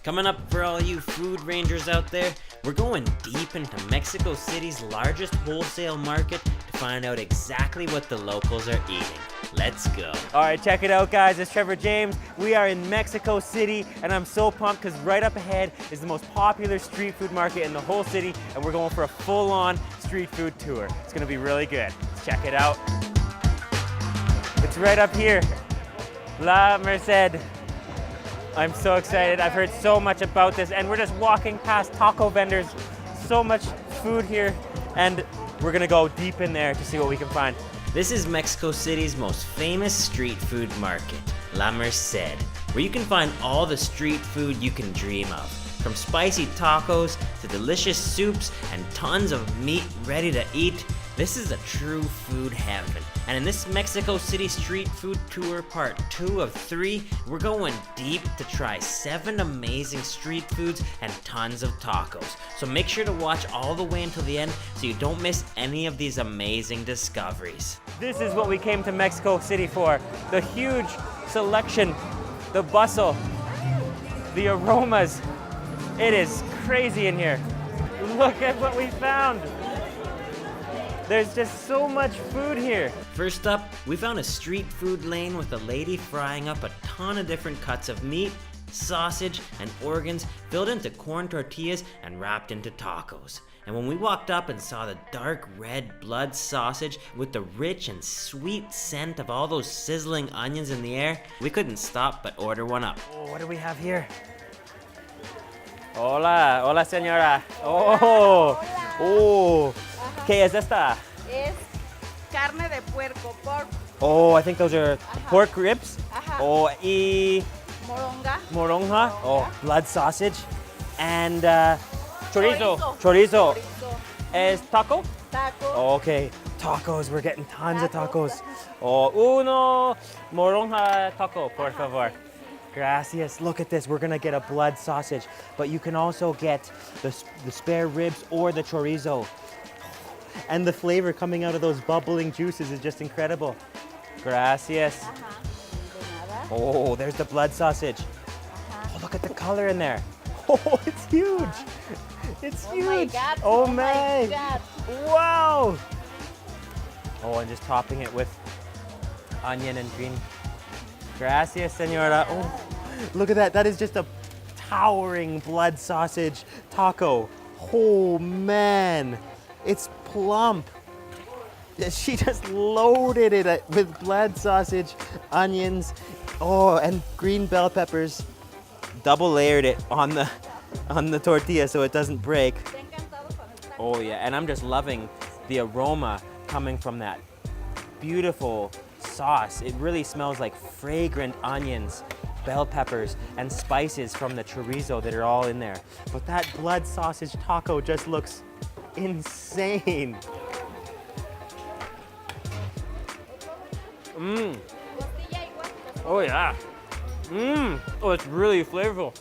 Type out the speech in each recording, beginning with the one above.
Coming up for all you food rangers out there, we're going deep into Mexico City's largest wholesale market to find out exactly what the locals are eating. Let's go. All right, check it out, guys. It's Trevor James. We are in Mexico City, and I'm so pumped because right up ahead is the most popular street food market in the whole city, and we're going for a full-on street food tour. It's gonna be really good. Let's check it out. It's right up here, La Merced. I'm so excited. I've heard so much about this, and we're just walking past taco vendors. So much food here, and we're gonna go deep in there to see what we can find. This is Mexico City's most famous street food market, La Merced, where you can find all the street food you can dream of. From spicy tacos to delicious soups and tons of meat ready to eat, this is a true food heaven. And in this Mexico City street food tour part 2 of 3, we're going deep to try 7 amazing street foods and tons of tacos. So make sure to watch all the way until the end so you don't miss any of these amazing discoveries. This is what we came to Mexico City for. The huge selection, the bustle, the aromas. It is crazy in here. Look at what we found. There's just so much food here. First up, we found a street food lane with a lady frying up a ton of different cuts of meat, sausage, and organs filled into corn tortillas and wrapped into tacos. And when we walked up and saw the dark red blood sausage with the rich and sweet scent of all those sizzling onions in the air, we couldn't stop but order one up. Oh, what do we have here? Hola, hola señora. Oh, oh. ¿Qué es esta? Es carne de puerco, pork, Oh, I think those are pork ribs. Ajá. Oh, y moronga. moronga. Oh, blood sausage. And chorizo. Chorizo. Chorizo. Chorizo. Es taco? Taco. Okay, tacos. We're getting tons of tacos. Oh, uno moronga taco, por favor. Gracias. Look at this. We're gonna get a blood sausage, but you can also get the spare ribs or the chorizo. And the flavor coming out of those bubbling juices is just incredible. Gracias. Ajá. De nada. Oh, there's the blood sausage. Ajá. Oh, look at the color in there. Oh, it's huge. It's Oh huge. my God. Oh, my man. God. Wow. Oh, and just topping it with onion and green. Gracias, señora. Oh, look at that. That is just a towering blood sausage taco. Oh, man. It's plump. She just loaded it with blood sausage, onions, oh, and green bell peppers. Double layered it on the tortilla so it doesn't break. Te ha encantado con esta. Oh yeah, and I'm just loving the aroma coming from that beautiful sauce. It really smells like fragrant onions, bell peppers, and spices from the chorizo that are all in there. But that blood sausage taco just looks insane. Mmm. Costilla igual. Oh yeah. Mmm. Oh, it's really flavorful.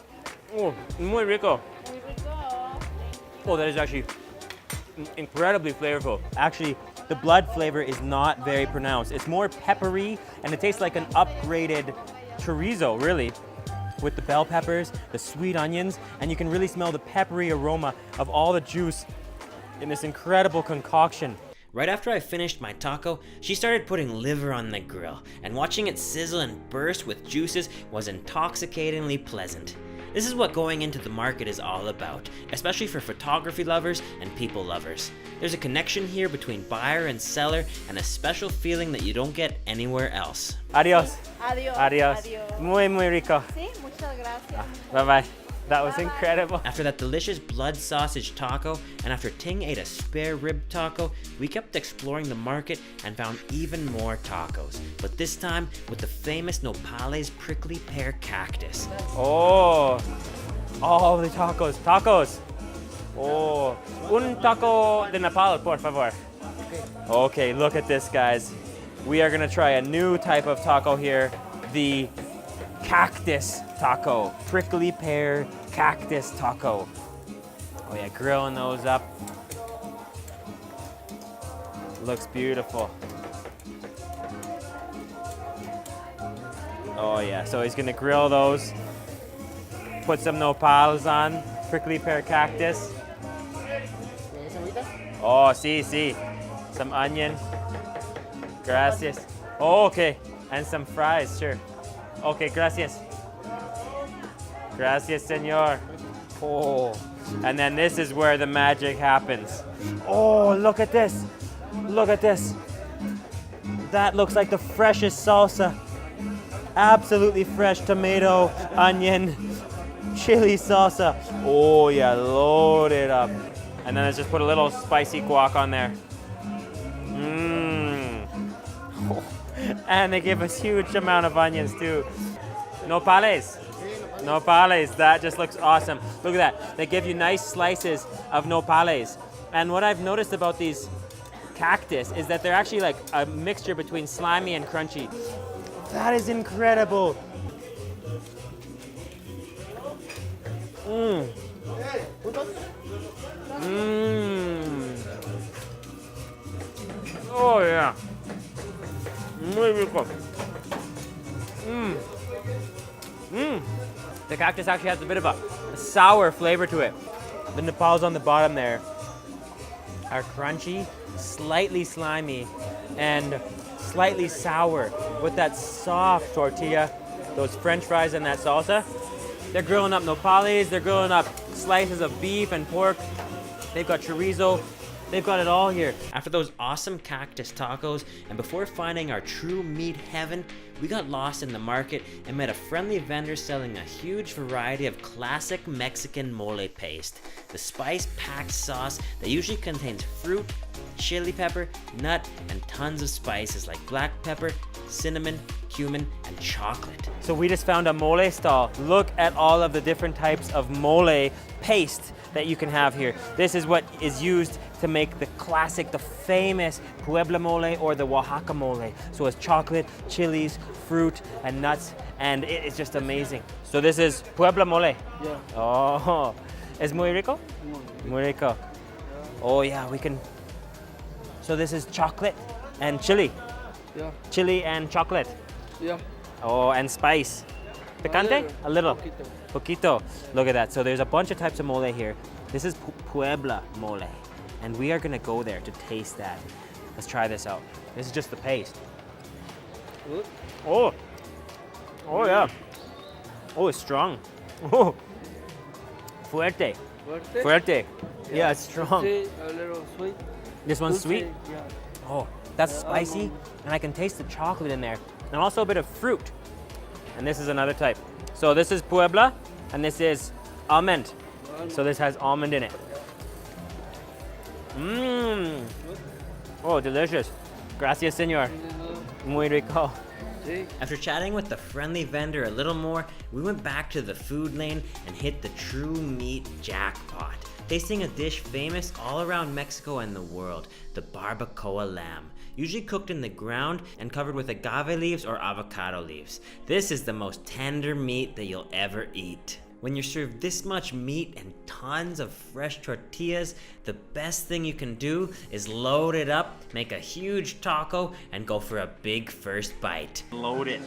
Oh, muy rico. Muy rico. Oh, that is actually incredibly flavorful. Actually, the blood flavor is not very pronounced. It's more peppery, and it tastes like an upgraded chorizo, really, with the bell peppers, the sweet onions, and you can really smell the peppery aroma of all the juice in this incredible concoction. Right after I finished my taco, she started putting liver on the grill, and watching it sizzle and burst with juices was intoxicatingly pleasant. This is what going into the market is all about, especially for photography lovers and people lovers. There's a connection here between buyer and seller, and a special feeling that you don't get anywhere else. Adios. Adiós. Adios. Adiós. Muy rico. Sí, muchas gracias. Bye-bye. That was Bye-bye. incredible. After that delicious blood sausage taco, and after Ting ate a spare rib taco, we kept exploring the market and found even more tacos, but this time with the famous Nopales prickly pear cactus. Oh, all the tacos. Tacos. Oh, un taco de nopal, por favor. Okay, look at this, guys. We are gonna try a new type of taco here, the cactus taco, prickly pear cactus taco. Oh yeah, grilling those up. Looks beautiful. Oh yeah, so he's gonna grill those, put some nopals on, prickly pear cactus. Oh, see. Some onion. Gracias. Oh, okay. And some fries, sure. Okay, gracias. Gracias, senor. Oh, and then this is where the magic happens. Oh, look at this. Look at this. That looks like the freshest salsa. Absolutely fresh tomato, onion, chili salsa. Oh, yeah, load it up. And then let's just put a little spicy guac on there. Mmm. Oh. And they give us huge amount of onions too. Nopales. Nopales, that just looks awesome. Look at that. They give you nice slices of nopales. And what I've noticed about these cactus is that they're actually like a mixture between slimy and crunchy. That is incredible. Mmm. Mmm. Oh yeah. Muy rico. Mmm. Mmm. The cactus actually has a bit of a sour flavor to it. The nopals on the bottom there are crunchy, slightly slimy, and slightly sour with that soft tortilla, those french fries and that salsa. They're grilling up nopales, they're grilling up slices of beef and pork. They've got chorizo. They've got it all here. After those awesome cactus tacos, and before finding our true meat heaven, we got lost in the market and met a friendly vendor selling a huge variety of classic Mexican mole paste. The spice-packed sauce that usually contains fruit, chili pepper, nut, and tons of spices like black pepper, cinnamon, cumin, and chocolate. So we just found a mole stall. Look at all of the different types of mole paste that you can have here. This is what is used to make the classic, the famous Puebla mole or the Oaxaca mole. So it's chocolate, chilies, fruit, and nuts, and it is just amazing. So this is Puebla mole. Yeah. Oh, es muy rico? Muy rico. Oh yeah, we can. So this is chocolate and chili. Yeah. Chili and chocolate. Yeah. Oh, and spice. Picante? A little. Poquito. Poquito. Look at that. So there's a bunch of types of mole here. This is Puebla mole. And we are gonna go there to taste that. Let's try this out. This is just the paste. Good. Oh. Oh yeah. Oh, it's strong. Oh. Fuerte. Fuerte. Fuerte. Yeah, it's strong. Dulce, a little sweet. This one's Dulce, sweet. Yeah. Oh, that's spicy. And I can taste the chocolate in there. And also a bit of fruit. And this is another type. So this is Puebla, and this is almond. So this has almond in it. Mmm. Oh, delicious. Gracias, señor. Muy rico. Sí. After chatting with the friendly vendor a little more, we went back to the food lane and hit the true meat jackpot, tasting a dish famous all around Mexico and the world, the barbacoa lamb, usually cooked in the ground and covered with agave leaves or avocado leaves. This is the most tender meat that you'll ever eat. When you're served this much meat and tons of fresh tortillas, the best thing you can do is load it up, make a huge taco, and go for a big first bite. Load it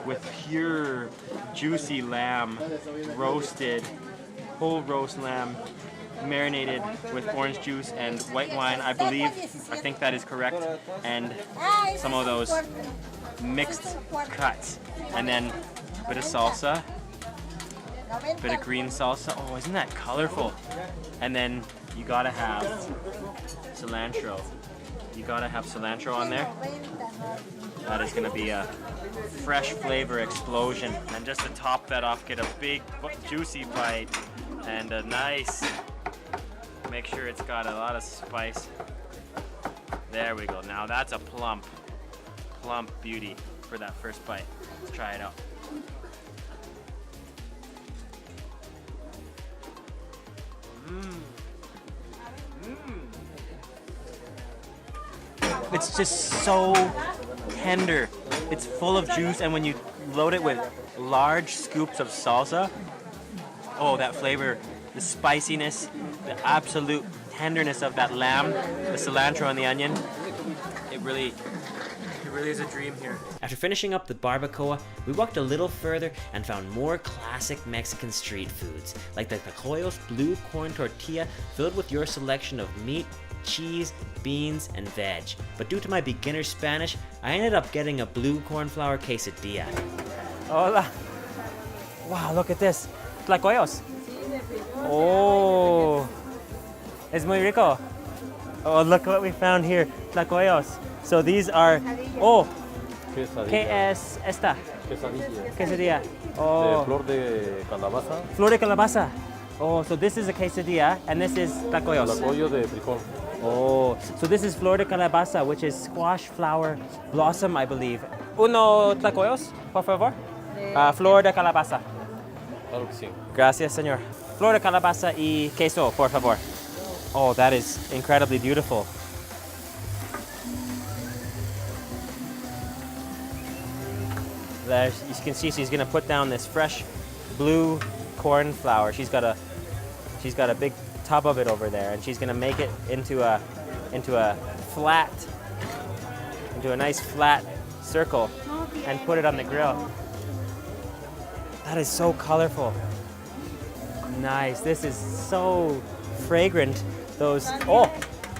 with pure, juicy lamb, roasted, whole roast lamb, marinated with orange juice and white wine, I think that is correct, and some of those mixed cuts. And then a bit of salsa, bit of green salsa. Oh, isn't that colorful? And then you gotta have cilantro. You gotta have cilantro on there. That is gonna be a fresh flavor explosion. And just to top that off, get a big juicy bite and a nice, make sure it's got a lot of spice. There we go. Now that's a plump beauty for that first bite. Let's try it out. It's just so tender. It's full of juice, and when you load it with large scoops of salsa, oh, that flavor, the spiciness, the absolute tenderness of that lamb, the cilantro and the onion, it really really is a dream here. After finishing up the barbacoa, we walked a little further and found more classic Mexican street foods, like the tacoyos blue corn tortilla filled with your selection of meat, cheese, beans, and veg. But due to my beginner Spanish, I ended up getting a blue cornflower quesadilla. Hola. Wow, look at this. Tlacoyos. Oh, es muy rico. Oh, look what we found here. Tlacoyos. So these are, oh, ¿qué es esta? Quesadilla. Quesadilla. De Oh, flor de calabaza, flor de calabaza. Oh, so this is a quesadilla and this is tlacoyos. tlacoyo de frijol. Oh, so this is flor de calabaza, which is squash flower blossom, I believe. Uno tlacoyos, por favor. Flor de calabaza. Claro que sí. Gracias, señor. Flor de calabaza y queso, por favor. Oh, that is incredibly beautiful. There, you can see she's gonna put down this fresh blue corn flour. She's got a big tub of it over there, and she's gonna make it into a nice flat circle, and put it on the grill. That is so colorful. Nice. This is so fragrant. Those, oh,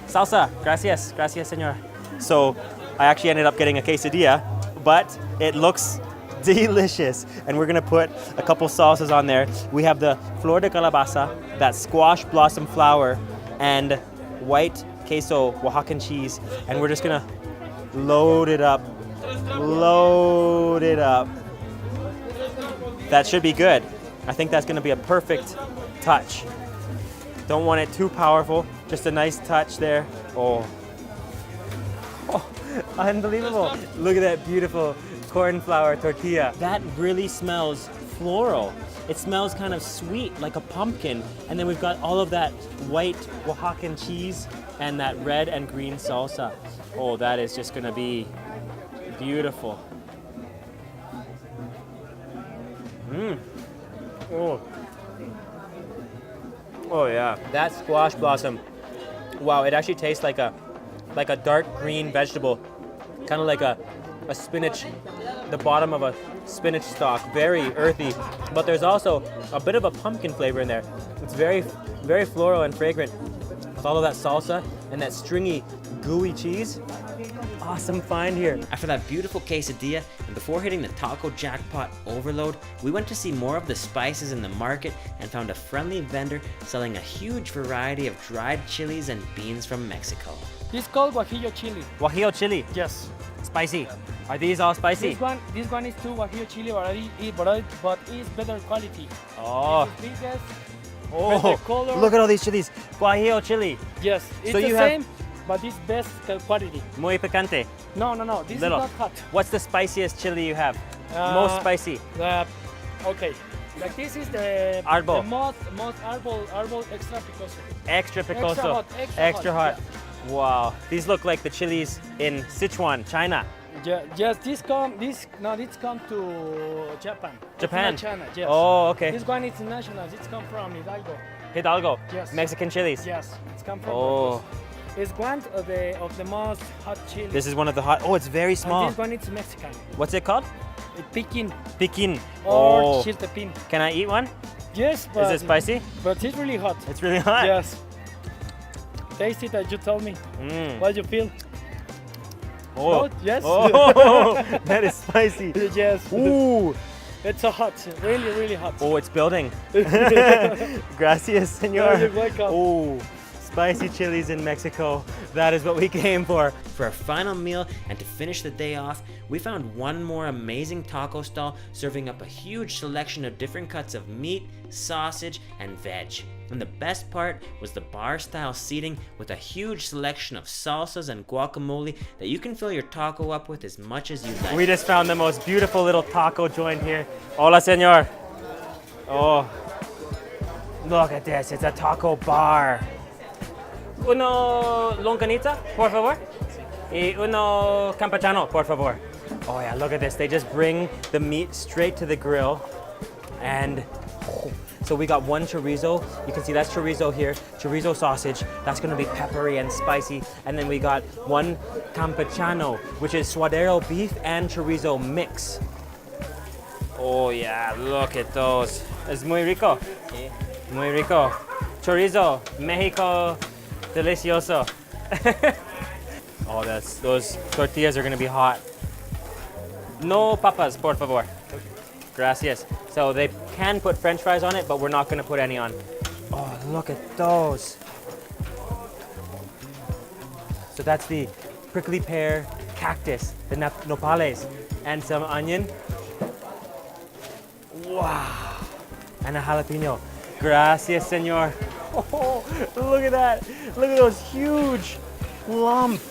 salsa. Gracias. Gracias, señor. So I actually ended up getting a quesadilla, but it looks delicious. And we're gonna put a couple salsas on there. We have the flor de calabaza, that squash blossom flower, and white queso Oaxacan cheese. And we're just gonna load it up. Load it up. That should be good. I think that's gonna be a perfect touch. Don't want it too powerful, just a nice touch there. Oh, unbelievable. Look at that beautiful corn flour tortilla. That really smells floral. It smells kind of sweet, like a pumpkin. And then we've got all of that white Oaxacan cheese and that red and green salsa. Oh, that is just gonna be beautiful. Oh. Oh yeah. That squash blossom. Wow, it actually tastes like a dark green vegetable. Kind of like a spinach, the bottom of a spinach stalk. Very earthy. But there's also a bit of a pumpkin flavor in there. It's very, very floral and fragrant. With all of that salsa and that stringy, gooey cheese. Awesome find here. After that beautiful quesadilla, and before hitting the taco jackpot overload, we went to see more of the spices in the market and found a friendly vendor selling a huge variety of dried chilies and beans from Mexico. This called guajillo chili. Guajillo chili, Yes. spicy. Are these all spicy? This one is too guajillo chili, but it's better quality. Oh, This is biggest. oh, better color. look at all these chilies. Guajillo chili, Yes, it's So the you have- same, but it's best quality. muy picante. No. This Little. is not hot. What's the spiciest chili you have? Uh, Most spicy. Okay. Like this is the Arbol. The most arbol extra picoso. Extra picoso. Extra hot, extra hot. hot, Wow, these look like the chilies in Sichuan, China. Yes, this come to Japan. It's Japan. not China. Yes. Oh, okay. This one is national. It's come from Hidalgo. Hidalgo. Yes. Mexican chilies. Yes, it's come from. Oh, It's one of the most hot chili. this is one of the hot. Oh, it's very small. And this one is Mexican. What's it called? Pekin Piquin. or Oh, chiltepin. can I eat one? Yes, but Is it spicy? But it's really hot. It's really hot. Yes. Taste it and you tell me Mm. what you feel. Oh, Hot? Yes. Oh, that is spicy. Yes. Ooh. It's so hot. Really, really hot. Oh, it's building. Gracias, senor. You're welcome. Oh, spicy chilies in Mexico. That is what we came for. For our final meal and to finish the day off, we found one more amazing taco stall serving up a huge selection of different cuts of meat, sausage, and veg. And the best part was the bar-style seating with a huge selection of salsas and guacamole that you can fill your taco up with as much as you like. We just found the most beautiful little taco joint here. Hola, senor. Oh, look at this. It's a taco bar. Uno longanita, por favor. Y uno campechano, por favor. Oh yeah, look at this. They just bring the meat straight to the grill. And So we got one chorizo. You can see that's chorizo here, chorizo sausage. That's gonna be peppery and spicy. And then we got one campechano, which is suadero beef and chorizo mix. Oh yeah, look at those. Es muy rico. Muy rico. Chorizo, Mexico, delicioso. Oh, those tortillas are gonna be hot. No papas, por favor. Gracias. So they can put French fries on it, but we're not gonna put any on. Oh, look at those. So that's the prickly pear, cactus, the nopales, and some onion. Wow. And a jalapeno. Gracias, senor. Oh, look at that. Look at those huge lump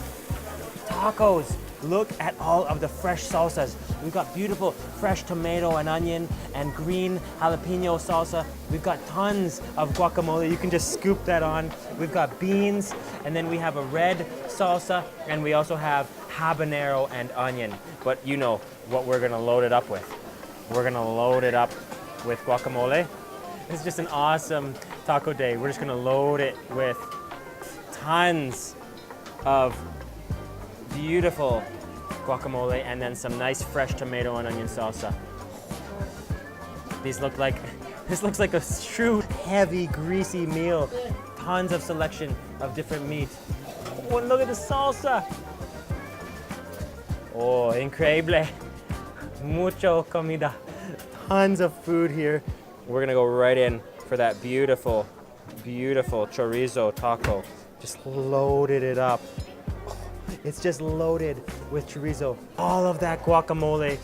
tacos. Look at all of the fresh salsas. We've got beautiful fresh tomato and onion and green jalapeno salsa. We've got tons of guacamole. You can just scoop that on. We've got beans, and then we have a red salsa, and we also have habanero and onion. But you know what we're gonna load it up with. We're gonna load it up with guacamole. It's just an awesome taco day. We're just gonna load it with tons of beautiful guacamole and then some nice fresh tomato and onion salsa. This looks like a true heavy, greasy meal. Tons of selection of different meat. Oh, and look at the salsa. Oh, increíble. Mucho comida. Tons of food here. We're gonna go right in for that beautiful, beautiful chorizo taco. Just loaded it up. It's just loaded with chorizo. All of that guacamole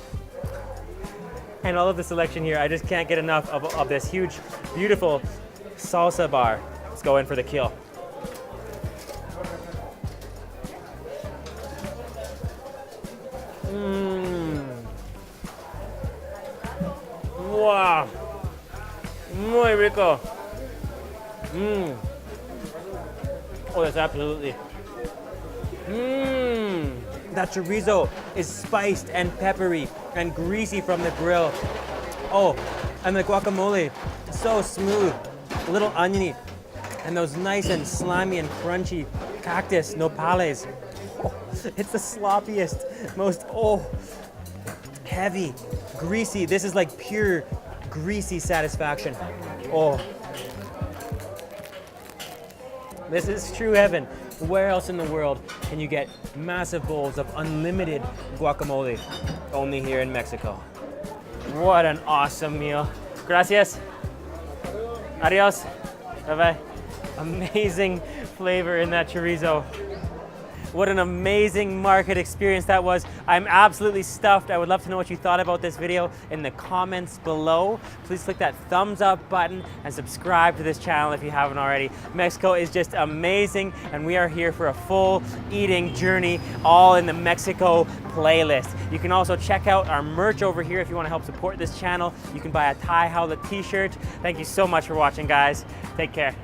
and all of the selection here. I just can't get enough of this huge, beautiful salsa bar. Let's go in for the kill. Wow. Muy rico. Oh, that's absolutely. That chorizo is spiced and peppery and greasy from the grill. Oh, and the guacamole, so smooth, a little oniony, and those nice and slimy and crunchy cactus nopales. Oh, it's the sloppiest, most, heavy, greasy. This is like pure greasy satisfaction. Oh, this is true heaven. Where else in the world can you get massive bowls of unlimited guacamole? Only here in Mexico. What an awesome meal. Gracias. Adios. Bye-bye. Amazing flavor in that chorizo. What an amazing market experience that was. I'm absolutely stuffed. I would love to know what you thought about this video in the comments below. Please click that thumbs up button and subscribe to this channel if you haven't already. Mexico is just amazing, and we are here for a full eating journey, all in the Mexico playlist. You can also check out our merch over here if you want to help support this channel. You can buy a Thai Howlet t-shirt. Thank you so much for watching, guys. Take care.